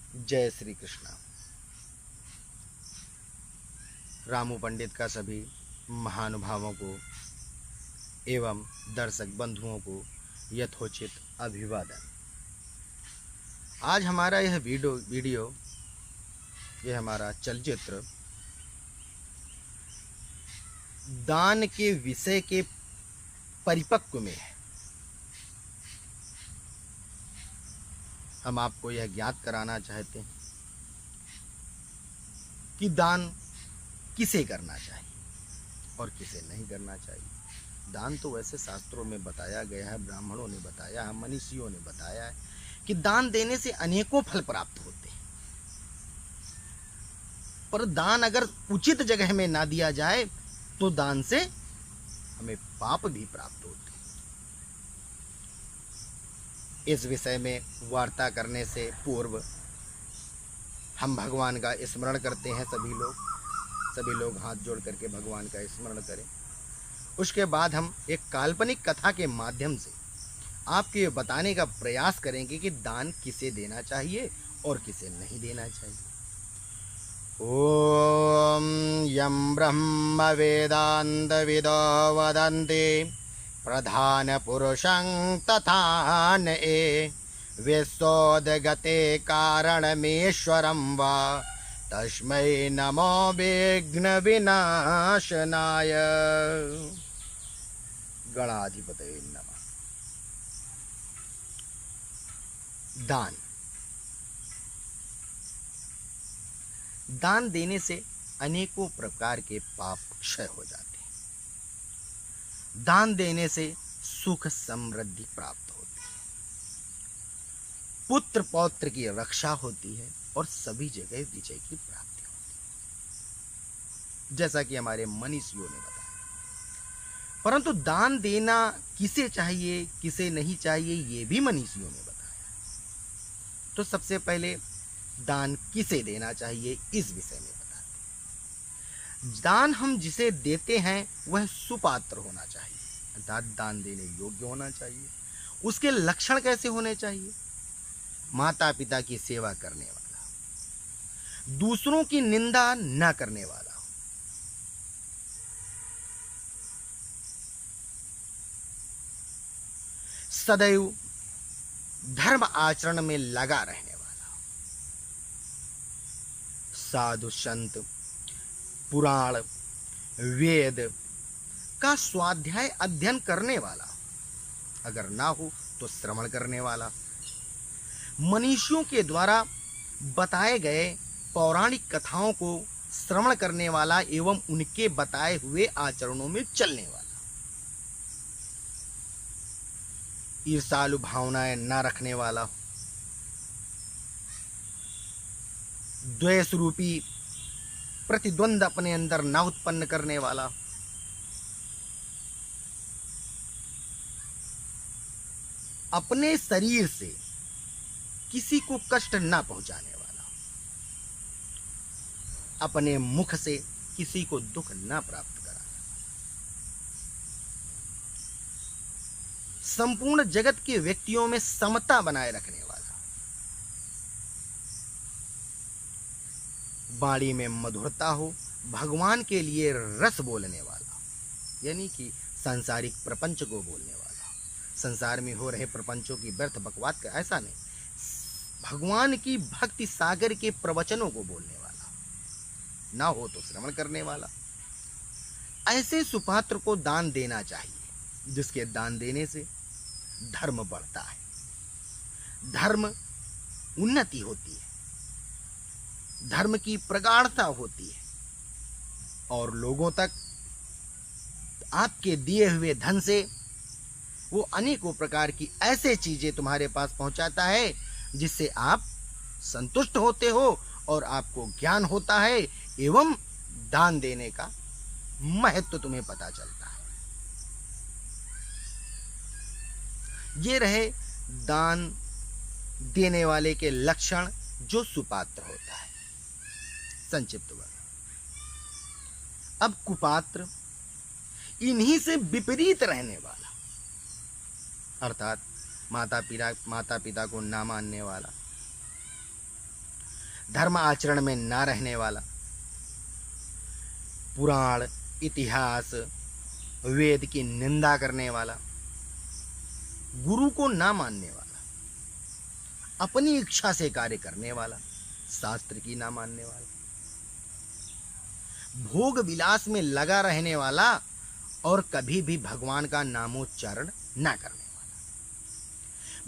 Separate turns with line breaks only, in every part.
जय श्री कृष्णा। रामू पंडित का सभी महानुभावों को एवं दर्शक बंधुओं को यथोचित अभिवादन। आज हमारा यह वीडियो यह हमारा चलचित्र दान के विषय के परिपक्व में है। हम आपको यह ज्ञात कराना चाहते हैं कि दान किसे करना चाहिए और किसे नहीं करना चाहिए। दान तो वैसे शास्त्रों में बताया गया है, ब्राह्मणों ने बताया है, मनीषियों ने बताया है कि दान देने से अनेकों फल प्राप्त होते हैं। पर दान अगर उचित जगह में ना दिया जाए तो दान से हमें पाप भी प्राप्त होते हैं। इस विषय में वार्ता करने से पूर्व हम भगवान का स्मरण करते हैं। सभी लोग हाथ जोड़ करके भगवान का स्मरण करें। उसके बाद हम एक काल्पनिक कथा के माध्यम से आपको ये बताने का प्रयास करेंगे कि दान किसे देना चाहिए और किसे नहीं देना चाहिए। ओम यं ब्रह्म वेदांत विदो वदन्ति प्रधान पुरुषं तथा न ए विश्वोदगते कारणमेश्वरं वा तस्मै नमो विघ्न विनाशनाय। गणाधिपतये नमः। दान देने से अनेकों प्रकार के पाप क्षय हो जाते हैं। दान देने से सुख समृद्धि प्राप्त होती है, पुत्र पौत्र की रक्षा होती है और सभी जगह विजय की प्राप्ति होती है, जैसा कि हमारे मनीषियों ने बताया। परंतु दान देना किसे चाहिए किसे नहीं चाहिए ये भी मनीषियों ने बताया। तो सबसे पहले दान किसे देना चाहिए इस विषय में बताते हैं। दान हम जिसे देते हैं वह सुपात्र होना चाहिए, अर्थात दान देने योग्य होना चाहिए। उसके लक्षण कैसे होने चाहिए? माता पिता की सेवा करने वाला, दूसरों की निंदा न करने वाला, सदैव धर्म आचरण में लगा रहने वाला, साधु संत पुराण वेद का स्वाध्याय अध्ययन करने वाला, अगर ना हो तो श्रवण करने वाला, मनीषियों के द्वारा बताए गए पौराणिक कथाओं को श्रवण करने वाला एवं उनके बताए हुए आचरणों में चलने वाला, ईर्ष्यालु भावनाएं न रखने वाला, द्वेष रूपी प्रतिद्वंद अपने अंदर न उत्पन्न करने वाला, अपने शरीर से किसी को कष्ट न पहुंचाने वाला, अपने मुख से किसी को दुख न प्राप्त कराने वाला, संपूर्ण जगत के व्यक्तियों में समता बनाए रखने वाला, वाणी में मधुरता हो, भगवान के लिए रस बोलने वाला, यानी कि सांसारिक प्रपंच को बोलने वाला, संसार में हो रहे प्रपंचों की व्यर्थ बकवास का ऐसा नहीं, भगवान की भक्ति सागर के प्रवचनों को बोलने वाला, ना हो तो श्रवण करने वाला। ऐसे सुपात्र को दान देना चाहिए, जिसके दान देने से धर्म बढ़ता है, धर्म उन्नति होती है, धर्म की प्रगाढ़ता होती है और लोगों तक आपके दिए हुए धन से वो अनेकों प्रकार की ऐसे चीजें तुम्हारे पास पहुंचाता है जिससे आप संतुष्ट होते हो और आपको ज्ञान होता है एवं दान देने का महत्व तुम्हें पता चलता है। ये रहे दान देने वाले के लक्षण जो सुपात्र होता है, संक्षिप्त वर्णन। अब कुपात्र, इन्हीं से विपरीत रहने वाला, अर्थात माता पिता को ना मानने वाला, धर्म आचरण में ना रहने वाला, पुराण इतिहास वेद की निंदा करने वाला, गुरु को ना मानने वाला, अपनी इच्छा से कार्य करने वाला, शास्त्र की ना मानने वाला, भोग विलास में लगा रहने वाला और कभी भी भगवान का नामोच्चारण ना करने वाला,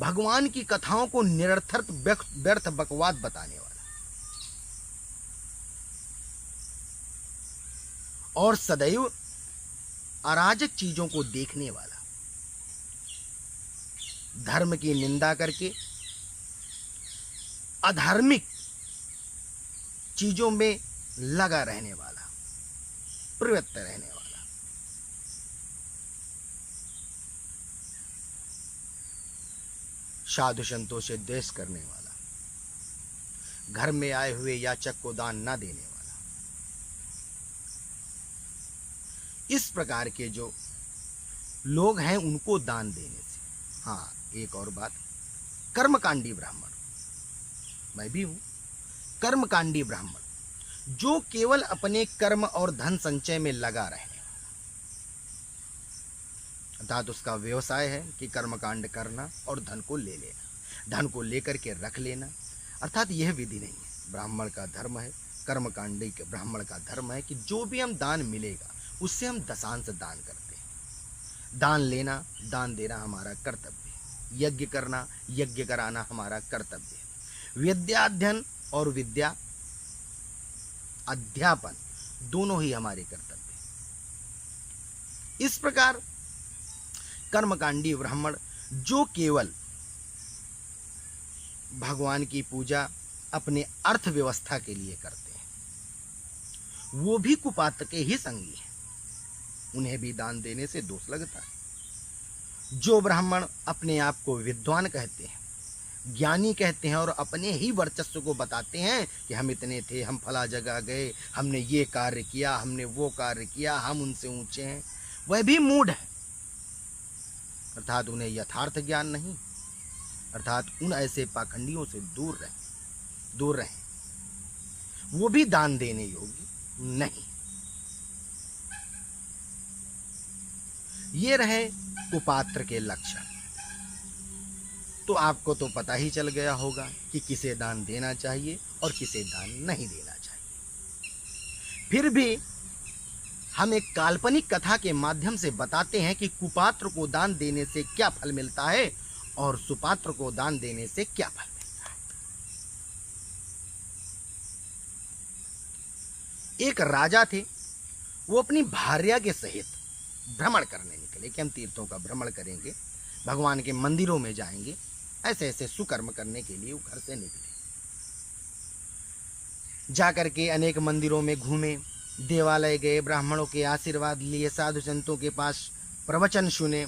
भगवान की कथाओं को निरर्थक व्यर्थ बकवास बताने वाला और सदैव अराजक चीजों को देखने वाला, धर्म की निंदा करके अधार्मिक चीजों में लगा रहने वाला, प्रवृत्त रहने वाला, साधु संतों से द्वेष करने वाला, घर में आए हुए याचक को दान ना देने वाला, इस प्रकार के जो लोग हैं उनको दान देने से, हाँ एक और बात, कर्मकांडी ब्राह्मण, मैं भी हूं कर्मकांडी ब्राह्मण, जो केवल अपने कर्म और धन संचय में लगा रहने वाला, अर्थात उसका व्यवसाय है कि कर्मकांड करना और धन को ले लेना, धन को लेकर के रख लेना, अर्थात यह विधि नहीं है। ब्राह्मण का धर्म है, कर्मकांडी के ब्राह्मण का धर्म है कि जो भी हम दान मिलेगा उससे हम दशांश दान करते हैं। दान लेना दान देना हमारा कर्तव्य है, यज्ञ करना यज्ञ कराना हमारा कर्तव्य है, विद्याध्ययन और विद्या अध्यापन दोनों ही हमारे कर्तव्य हैं। इस प्रकार कर्मकांडी ब्राह्मण जो केवल भगवान की पूजा अपने अर्थव्यवस्था के लिए करते हैं, वो भी कुपात्र के ही संगी हैं, उन्हें भी दान देने से दोष लगता है। जो ब्राह्मण अपने आप को विद्वान कहते हैं, ज्ञानी कहते हैं और अपने ही वर्चस्व को बताते हैं कि हम इतने थे, हम फला जगह गए, हमने ये कार्य किया, हमने वो कार्य किया, हम उनसे ऊंचे हैं, वह भी मूढ़ है, अर्थात उन्हें यथार्थ ज्ञान नहीं, अर्थात उन ऐसे पाखंडियों से दूर रहें, वो भी दान देने योग्य नहीं। ये रहे कुपात्र के लक्षण। तो आपको तो पता ही चल गया होगा कि किसे दान देना चाहिए और किसे दान नहीं देना चाहिए। फिर भी हम एक काल्पनिक कथा के माध्यम से बताते हैं कि कुपात्र को दान देने से क्या फल मिलता है और सुपात्र को दान देने से क्या फल मिलता है। एक राजा थे, वो अपनी भार्या के सहित भ्रमण करने निकले कि हम तीर्थों का भ्रमण करेंगे, भगवान के मंदिरों में जाएंगे, ऐसे ऐसे सुकर्म करने के लिए वो घर से निकले। जाकर के अनेक मंदिरों में घूमे, देवालय गए, ब्राह्मणों के आशीर्वाद लिए, साधु संतों के पास प्रवचन सुने।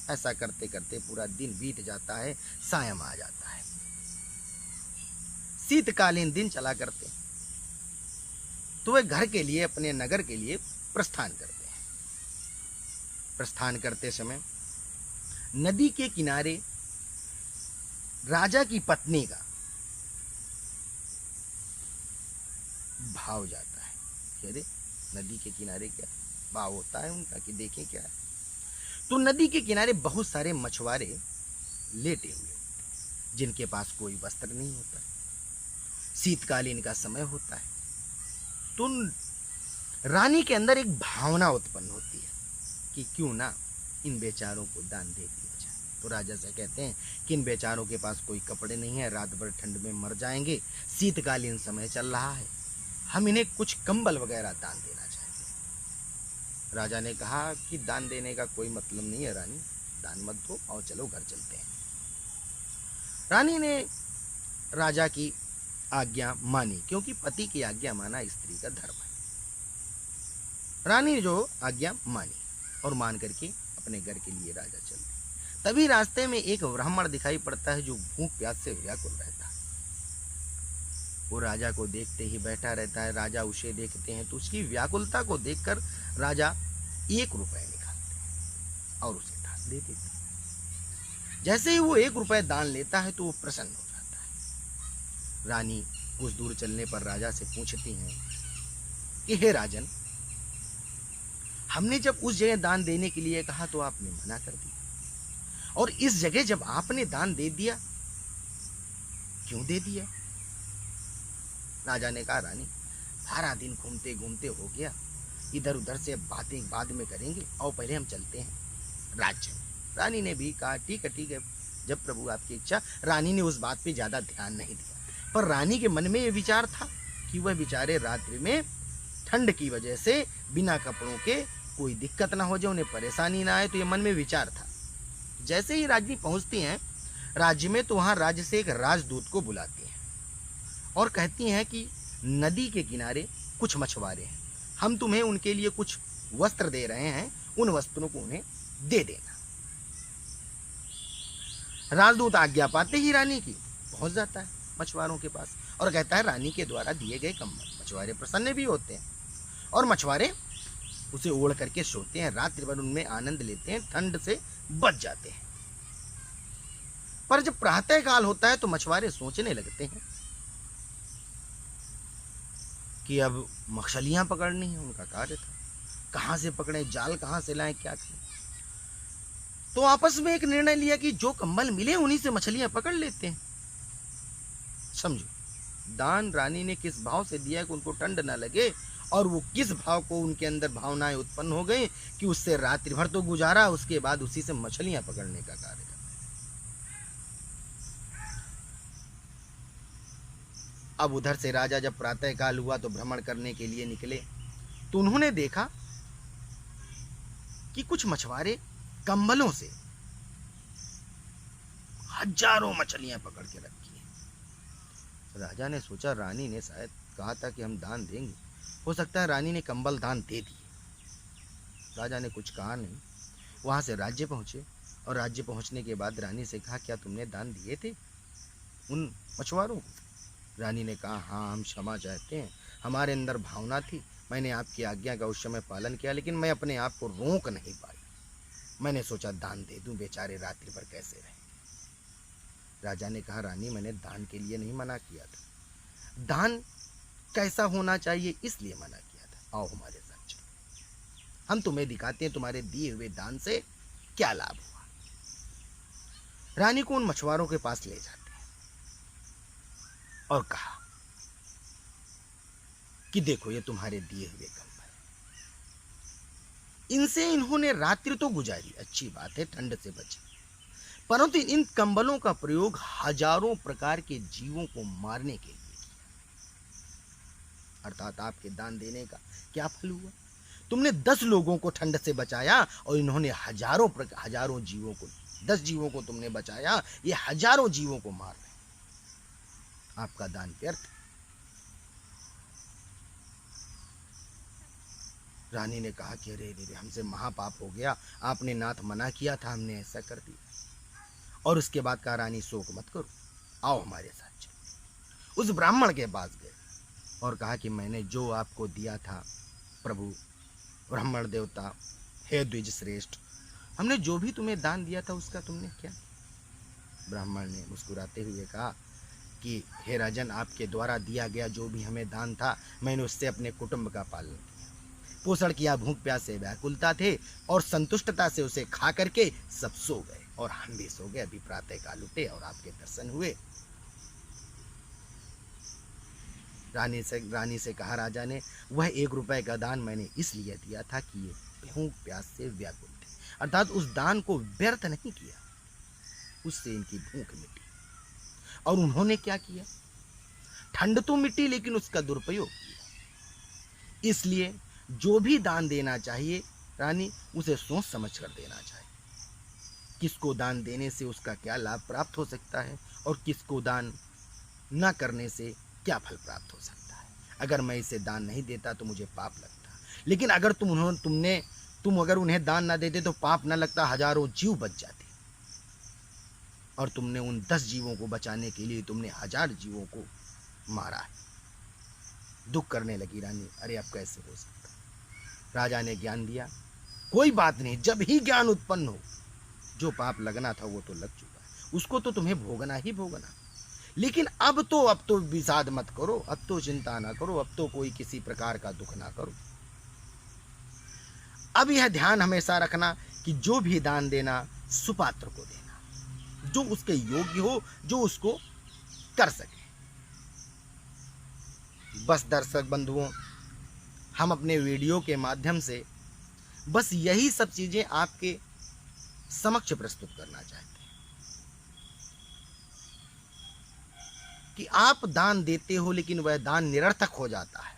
ऐसा करते करते पूरा दिन बीत जाता है, सायं आ जाता है, शीतकालीन दिन चला करते, तो वे घर के लिए, अपने नगर के लिए प्रस्थान करते हैं। प्रस्थान करते समय नदी के किनारे राजा की पत्नी का भाव जाता है कि अरे नदी के किनारे क्या भाव होता है उनका, कि देखें क्या है। तो नदी के किनारे बहुत सारे मछुआरे लेटे हुए, जिनके पास कोई वस्त्र नहीं होता, शीतकालीन का समय होता है। तो रानी के अंदर एक भावना उत्पन्न होती है कि क्यों ना इन बेचारों को दान दे दिया जाए। तो राजा से कहते हैं कि इन बेचारों के पास कोई कपड़े नहीं है, रात भर ठंड में मर जाएंगे, शीतकालीन समय चल रहा है, हम इन्हें कुछ कंबल वगैरह दान देना चाहते। राजा ने कहा कि दान देने का कोई मतलब नहीं है रानी, दान मत दो, और चलो घर चलते हैं। रानी ने राजा की आज्ञा मानी, क्योंकि पति की आज्ञा माना स्त्री का धर्म है। रानी ने जो आज्ञा मानी और मान करके अपने घर के लिए राजा चल दिए। तभी रास्ते में एक ब्राह्मण दिखाई पड़ता है जो भूख प्यास से व्याकुल रहता है। वो राजा को देखते ही बैठा रहता है। राजा उसे देखते हैं तो उसकी व्याकुलता को देखकर राजा 1 रुपया निकालते हैं और उसे दान दे देते हैं। जैसे ही वो 1 रुपया दान लेता है तो वो प्रसन्न हो जाता है। रानी कुछ दूर चलने पर राजा से पूछती हैं कि हे राजन, हमने जब उस जगह दान देने के लिए कहा तो आपने मना कर दिया, और इस जगह जब आपने दान दे दिया, क्यों दे दिया? राजा ने कहा, रानी, सारा दिन घूमते घूमते हो गया, इधर उधर से बातें बाद में करेंगे, और पहले हम चलते हैं राज्य। रानी ने भी कहा, ठीक है ठीक है, जब प्रभु आपकी इच्छा। रानी ने उस बात पे ज्यादा ध्यान नहीं दिया, पर रानी के मन में यह विचार था कि वह बेचारे रात्रि में ठंड की वजह से बिना कपड़ों के कोई दिक्कत ना हो जाए, उन्हें परेशानी ना आए, तो ये मन में विचार था। जैसे ही राज्य पहुंचती हैं राज्य में, तो वहां राज्य से एक राजदूत को बुलाती हैं और कहती हैं कि नदी के किनारे कुछ मछुआरे हैं, हम तुम्हें उनके लिए कुछ वस्त्र दे रहे हैं, उन वस्त्रों को उन्हें दे देना। राजदूत आज्ञा पाते ही रानी की पहुंच जाता है मछुआरों के पास और कहता है, रानी के द्वारा दिए गए कंबल। मछुआरे प्रसन्न भी होते हैं और मछुआरे उसे ओढ़ करके सोते हैं, रात्रि भर उनमें आनंद लेते हैं, ठंड से बच जाते हैं। पर जब प्रातः काल होता है तो मछुआरे सोचने लगते हैं कि अब मछलियां पकड़नी है, उनका कार्य था, कहां से पकड़े, जाल कहां से लाएं, क्या करें। तो आपस में एक निर्णय लिया कि जो कंबल मिले उन्हीं से मछलियां पकड़ लेते हैं। समझो, दान रानी ने किस भाव से दिया कि उनको ठंड ना लगे, और वो किस भाव को उनके अंदर भावनाएं उत्पन्न हो गई कि उससे रात्रि भर तो गुजारा, उसके बाद उसी से मछलियां पकड़ने का कार्य करते। अब उधर से राजा जब प्रातः काल हुआ तो भ्रमण करने के लिए निकले, तो उन्होंने देखा कि कुछ मछुआरे कंबलों से हजारों मछलियां पकड़ के रखी है। राजा ने सोचा, रानी ने शायद कहा था कि हम दान देंगे, हो सकता है रानी ने कंबल दान दे दिए। राजा ने कुछ कहा नहीं, वहां से राज्य पहुंचे, और राज्य पहुंचने के बाद रानी से कहा, क्या तुमने दान दिए थे उन मछुआरों को? रानी ने कहा, हाँ, हम क्षमा चाहते हैं, हमारे अंदर भावना थी, मैंने आपकी आज्ञा का उस समय पालन किया, लेकिन मैं अपने आप को रोक नहीं पाई, मैंने सोचा दान दे दूं, बेचारे रात्रि भर कैसे रहे। राजा ने कहा, रानी, मैंने दान के लिए नहीं मना किया था, दान कैसा होना चाहिए इसलिए मना किया था। आओ हमारे साथ चलो, हम तुम्हें दिखाते हैं तुम्हारे दिए हुए दान से क्या लाभ हुआ। रानी को उन मछुआरों के पास ले जाते हैं और कहा कि देखो, ये तुम्हारे दिए हुए कंबल, इनसे इन्होंने रात्रि तो गुजारी, अच्छी बात है, ठंड से बचे, परंतु इन कंबलों का प्रयोग हजारों प्रकार के जीवों को मारने के लिए किया। अर्थात आपके दान देने का क्या फल हुआ? तुमने 10 लोगों को ठंड से बचाया, और इन्होंने हजारों जीवों को, 10 जीवों को तुमने बचाया, ये हजारों जीवों को मार रहे हैं, आपका दान व्यर्थ। रानी ने कहा कि अरे रे, हमसे महापाप हो गया, आपने नाथ मना किया था, हमने ऐसा कर दिया। और उसके बाद कहा, रानी शोक मत करो, आओ हमारे साथ चलो। उस ब्राह्मण के पास गए और कहा कि मैंने जो आपको दिया था प्रभु ब्राह्मण देवता, हे द्विज श्रेष्ठ, हमने जो भी तुम्हें दान दिया था उसका तुमने क्या? ब्राह्मण ने मुस्कुराते हुए कहा कि हे राजन, आपके द्वारा दिया गया जो भी हमें दान था, मैंने उससे अपने कुटुंब का पालन किया, पोषण किया, भूख प्यास से व्याकुलता थे, और संतुष्टता से उसे खा करके सब सो गए, और हम भी सो गए। अभी प्रातः काल उठे और आपके दर्शन हुए। रानी से कहा राजा ने, वह 1 रुपए का दान मैंने इसलिए दिया था कि ये भूख प्यास से व्याकुल थे, अर्थात उस दान को व्यर्थ नहीं किया, उससे इनकी भूख मिटी। और उन्होंने क्या किया? ठंड तो मिटी, लेकिन उसका दुरुपयोग किया। इसलिए जो भी दान देना चाहिए रानी, उसे सोच समझ कर देना चाहिए, किसको दान देने से उसका क्या लाभ प्राप्त हो सकता है, और किसको दान न करने से क्या फल प्राप्त हो सकता है। अगर मैं इसे दान नहीं देता तो मुझे पाप लगता, लेकिन अगर तुम अगर उन्हें दान ना देते तो पाप न लगता, हजारों जीव बच जाते, और तुमने उन 10 जीवों को बचाने के लिए तुमने 1000 जीवों को मारा है। दुख करने लगी रानी, अरे अब कैसे हो सकता। राजा ने ज्ञान दिया, कोई बात नहीं, जब ही ज्ञान उत्पन्न हो, जो पाप लगना था वो तो लग चुका है, उसको तो तुम्हें भोगना ही भोगना। लेकिन अब तो विषाद मत करो, अब तो चिंता ना करो, अब तो कोई किसी प्रकार का दुख ना करो। अब यह ध्यान हमेशा रखना कि जो भी दान देना सुपात्र को देना, जो उसके योग्य हो, जो उसको कर सके। बस दर्शक बंधुओं, हम अपने वीडियो के माध्यम से बस यही सब चीजें आपके समक्ष प्रस्तुत करना चाहते हैं कि आप दान देते हो लेकिन वह दान निरर्थक हो जाता है।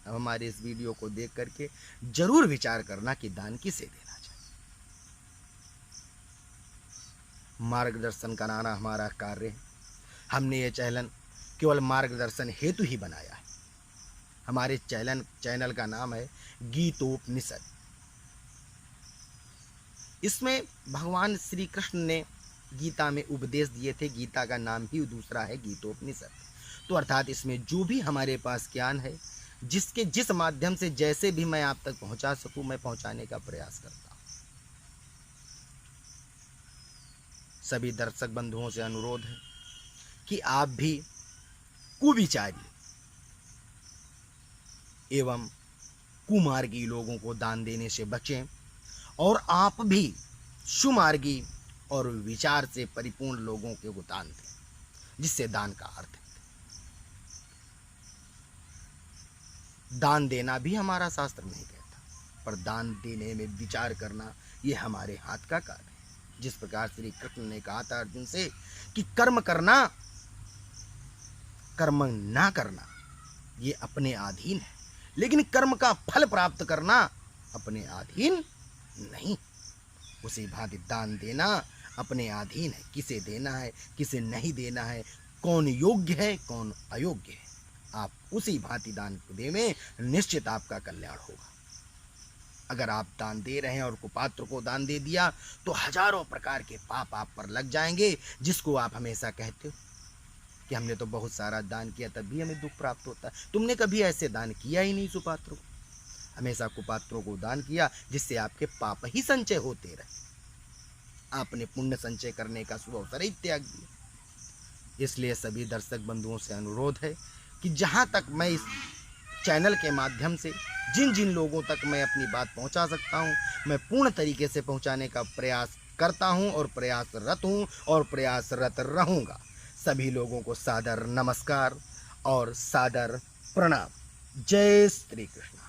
अब हमारे इस वीडियो को देख करके जरूर विचार करना कि दान किसे देना चाहिए। मार्गदर्शन कराना हमारा कार्य है। हमने ये चैनल केवल मार्गदर्शन हेतु ही बनाया है। हमारे चैनल का नाम है गीतोपनिषद। इसमें भगवान श्री कृष्ण ने गीता में उपदेश दिए थे। गीता का नाम ही दूसरा है गीतोपनिषद। तो अर्थात इसमें जो भी हमारे पास ज्ञान है, जिस माध्यम से जैसे भी मैं आप तक पहुंचा सकूं, मैं पहुंचाने का प्रयास करता हूं। सभी दर्शक बंधुओं से अनुरोध है कि आप भी कुविचारी एवं कुमार्गी लोगों को दान देने से बचें और आप भी सुमार्गी और विचार से परिपूर्ण लोगों को दान दें, जिससे दान का अर्थ है। दान देना भी हमारा शास्त्र नहीं कहता, पर दान देने में विचार करना ये हमारे हाथ का कार्य है। जिस प्रकार श्री कृष्ण ने कहा था अर्जुन से कि कर्म करना, कर्म ना करना ये अपने अधीन है, लेकिन कर्म का फल प्राप्त करना अपने अधीन नहीं। उसी भांति दान देना अपने अधीन है। किसे देना है, किसे नहीं देना है, कौन योग्य है, कौन अयोग्य है, आप उसी भांति दान देवें, निश्चित आपका कल्याण होगा। अगर आप दान दे रहे हैं और कुपात्र को दान दे दिया तो हजारों प्रकार के पाप आप पर लग जाएंगे, जिसको आप हमेशा कहते हो कि हमने तो बहुत सारा दान किया तब भी हमें दुख प्राप्त होता है। तुमने कभी ऐसे दान किया ही नहीं सुपात्रों को, हमेशा कुपात्रों को दान किया, जिससे आपके पाप ही संचय होते रहे। आपने पुण्य संचय करने का शुभ अवसर ही त्याग दिया। इसलिए सभी दर्शक बंधुओं से अनुरोध है कि जहां तक मैं इस चैनल के माध्यम से जिन जिन लोगों तक मैं अपनी बात पहुंचा सकता हूं, मैं पूर्ण तरीके से पहुंचाने का प्रयास करता हूं और प्रयासरत हूं और प्रयासरत रहूंगा। सभी लोगों को सादर नमस्कार और सादर प्रणाम। जय श्री कृष्ण।